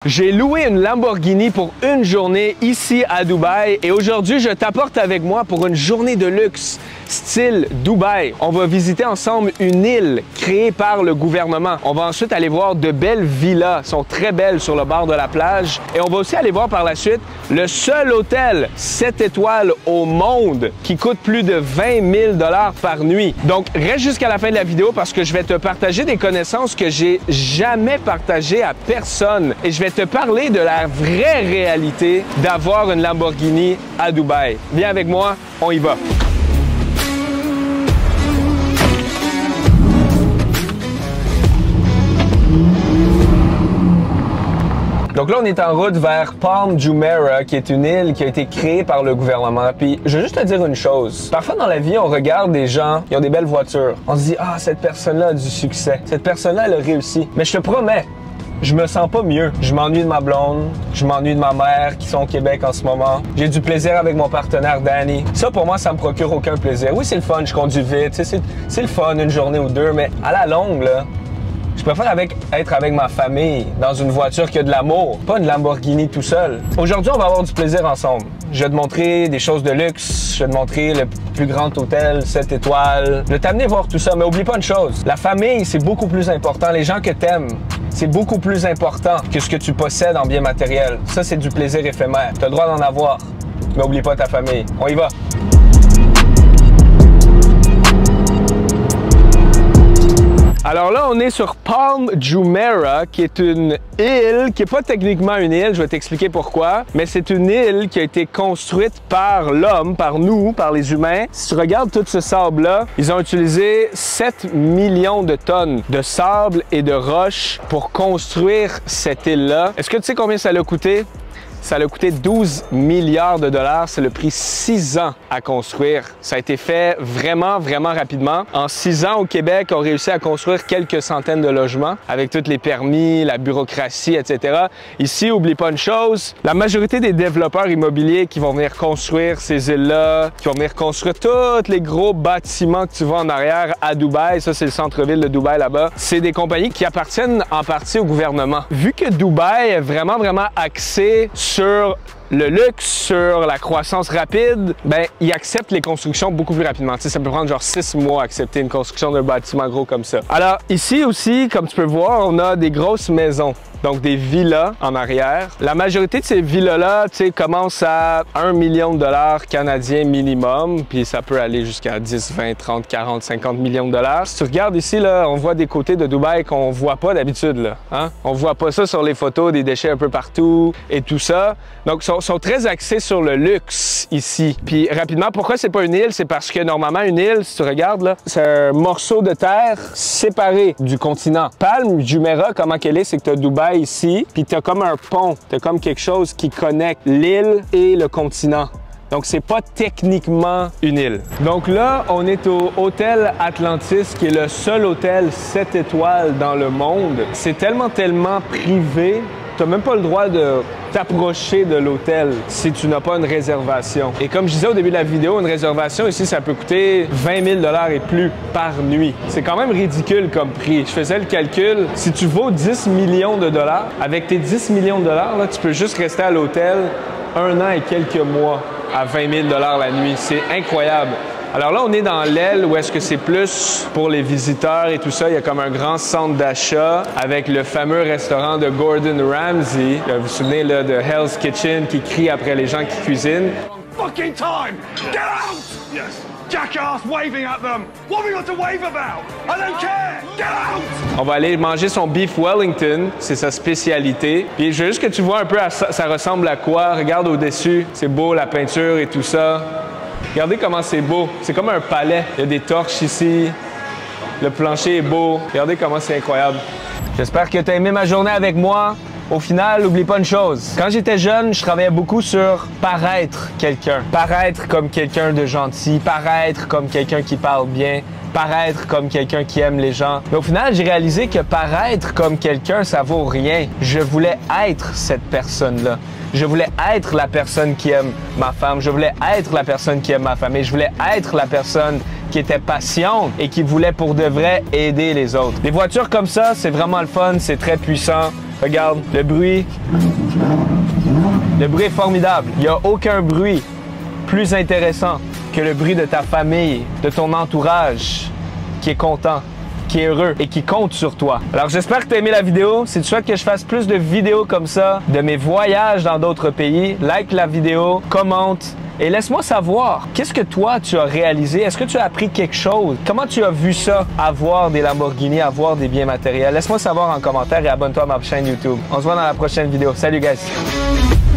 J'ai loué une Lamborghini pour une journée ici à Dubaï et aujourd'hui, je t'apporte avec moi pour une journée de luxe style Dubaï. On va visiter ensemble une île créée par le gouvernement. On va ensuite aller voir de belles villas, elles sont très belles sur le bord de la plage. Et on va aussi aller voir par la suite le seul hôtel 7 étoiles au monde qui coûte plus de 20 000 $ par nuit. Donc, reste jusqu'à la fin de la vidéo parce que je vais te partager des connaissances que j'ai jamais partagées à personne. Et je vais te parler de la vraie réalité d'avoir une Lamborghini à Dubaï. Viens avec moi, on y va. Donc là, on est en route vers Palm Jumeirah, qui est une île qui a été créée par le gouvernement. Puis, je veux juste te dire une chose. Parfois, dans la vie, on regarde des gens qui ont des belles voitures. On se dit, ah, cette personne-là a du succès. Cette personne-là, elle a réussi. Mais je te promets, je me sens pas mieux. Je m'ennuie de ma blonde, je m'ennuie de ma mère qui sont au Québec en ce moment. J'ai du plaisir avec mon partenaire Danny. Ça, pour moi, ça me procure aucun plaisir. Oui, c'est le fun, je conduis vite, c'est le fun une journée ou deux, mais à la longue, là, je préfère être avec ma famille dans une voiture qui a de l'amour, pas une Lamborghini tout seul. Aujourd'hui, on va avoir du plaisir ensemble. Je vais te montrer des choses de luxe, je vais te montrer le plus grand hôtel 7 étoiles. Je vais t'amener voir tout ça, mais oublie pas une chose. La famille, c'est beaucoup plus important. Les gens que t'aimes, c'est beaucoup plus important que ce que tu possèdes en biens matériels. Ça, c'est du plaisir éphémère. Tu as le droit d'en avoir, mais oublie pas ta famille. On y va. Alors là, on est sur Palm Jumeirah, qui est une île, qui n'est pas techniquement une île, je vais t'expliquer pourquoi, mais c'est une île qui a été construite par l'homme, par nous, par les humains. Si tu regardes tout ce sable-là, ils ont utilisé 7 millions de tonnes de sable et de roches pour construire cette île-là. Est-ce que tu sais combien ça l'a coûté? Ça a coûté 12 milliards de dollars. C'est le prix 6 ans à construire. Ça a été fait vraiment, vraiment rapidement. En 6 ans, au Québec, on réussi à construire quelques centaines de logements avec tous les permis, la bureaucratie, etc. Ici, oublie pas une chose, la majorité des développeurs immobiliers qui vont venir construire ces îles-là, qui vont venir construire tous les gros bâtiments que tu vois en arrière à Dubaï, ça c'est le centre-ville de Dubaï là-bas, c'est des compagnies qui appartiennent en partie au gouvernement. Vu que Dubaï est vraiment, vraiment axé sur le luxe, sur la croissance rapide, ben, ils acceptent les constructions beaucoup plus rapidement. Tu sais, ça peut prendre genre 6 mois à accepter une construction d'un bâtiment gros comme ça. Alors, ici aussi, comme tu peux voir, on a des grosses maisons. Donc, des villas en arrière. La majorité de ces villas-là, tu sais, commencent à 1 million de dollars canadiens minimum, puis ça peut aller jusqu'à 10, 20, 30, 40, 50 millions de dollars. Si tu regardes ici, là, on voit des côtés de Dubaï qu'on voit pas d'habitude, là. Hein? On voit pas ça sur les photos, des déchets un peu partout et tout ça. Donc, sont très axés sur le luxe ici. Puis, rapidement, pourquoi c'est pas une île? C'est parce que normalement, une île, si tu regardes, là, c'est un morceau de terre séparé du continent. Palm Jumeirah, comment qu'elle est, c'est que tu as Dubaï ici, puis tu as comme un pont, tu as comme quelque chose qui connecte l'île et le continent. Donc, c'est pas techniquement une île. Donc là, on est au Hôtel Atlantis, qui est le seul hôtel 7 étoiles dans le monde. C'est tellement privé, tu n'as même pas le droit de t'approcher de l'hôtel si tu n'as pas une réservation. Et comme je disais au début de la vidéo, une réservation ici, ça peut coûter 20 000 $ et plus par nuit. C'est quand même ridicule comme prix. Je faisais le calcul. Si tu vaux 10 millions de dollars, avec tes 10 millions de dollars, là, tu peux juste rester à l'hôtel 1 an et quelques mois à 20 000 $ la nuit. C'est incroyable. Alors là, on est dans l'aile où est-ce que c'est plus pour les visiteurs et tout ça. Il y a comme un grand centre d'achat avec le fameux restaurant de Gordon Ramsay. Vous vous souvenez là, de Hell's Kitchen qui crie après les gens qui cuisinent. Fucking time! Get out! Yes. Jackass waving at them. What have we got to wave about? I don't care. Get out! On va aller manger son beef Wellington, c'est sa spécialité. Puis je veux juste que tu vois un peu ça ressemble à quoi. Regarde au-dessus, c'est beau la peinture et tout ça. Regardez comment c'est beau. C'est comme un palais. Il y a des torches ici. Le plancher est beau. Regardez comment c'est incroyable. J'espère que tu as aimé ma journée avec moi. Au final, n'oublie pas une chose. Quand j'étais jeune, je travaillais beaucoup sur paraître quelqu'un. Paraître comme quelqu'un de gentil. Paraître comme quelqu'un qui parle bien. Paraître comme quelqu'un qui aime les gens. Mais au final, j'ai réalisé que paraître comme quelqu'un, ça vaut rien. Je voulais être cette personne-là. Je voulais être la personne qui aime ma femme. Je voulais être la personne qui aime ma famille. Je voulais être la personne qui était patiente et qui voulait pour de vrai aider les autres. Des voitures comme ça, c'est vraiment le fun, c'est très puissant. Regarde, le bruit. Le bruit est formidable. Il n'y a aucun bruit plus intéressant que le bruit de ta famille, de ton entourage qui est content, qui est heureux et qui compte sur toi. Alors j'espère que tu as aimé la vidéo. Si tu souhaites que je fasse plus de vidéos comme ça, de mes voyages dans d'autres pays, like la vidéo, commente et laisse-moi savoir, qu'est-ce que toi tu as réalisé? Est-ce que tu as appris quelque chose? Comment tu as vu ça, avoir des Lamborghini, avoir des biens matériels? Laisse-moi savoir en commentaire et abonne-toi à ma chaîne YouTube. On se voit dans la prochaine vidéo. Salut guys!